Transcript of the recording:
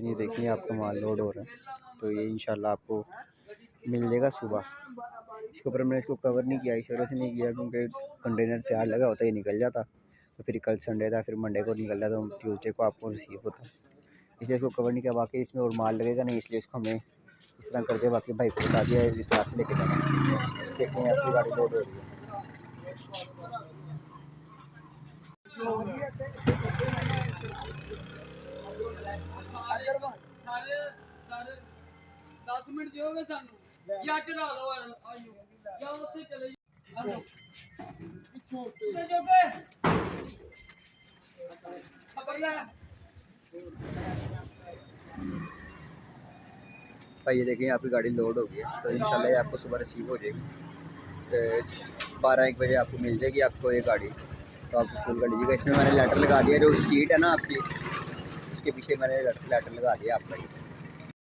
लेकिन ये देखिए आपका माल लोड हो रहा है, तो ये इंशाल्लाह आपको मिल जाएगा सुबह। इसके ऊपर मैंने इसको कवर नहीं किया, इस वजह से नहीं किया क्योंकि कंटेनर तैयार लगा होता ही निकल जाता, तो फिर कल संडे था, फिर मंडे को निकल जाता, तो ट्यूसडे को आपको रिसीव होता, इसलिए इसको कवर नहीं किया। बाकी इसमें और माल लगेगा नहीं, इसलिए इसको हमने इस तरह करके बाकी भाई को बता दिया इतना से लेके जाना। देखते हैं आपकी गाड़ी लोड हो रही है। दस मिनट दोगे सानू या चढ़ा दो या उत्थे चले भाई ये देखिए आपकी गाड़ी लोड हो गई है, तो इंशाल्लाह ये आपको सुबह रिसीव हो जाएगी। 12-1 बजे आपको मिल जाएगी आपको ये गाड़ी, तो आप वसूल कर लीजिएगा। इसमें मैंने लेटर लगा दिया, जो सीट है ना आपकी उसके पीछे मैंने लेटर लगा दिया आपका।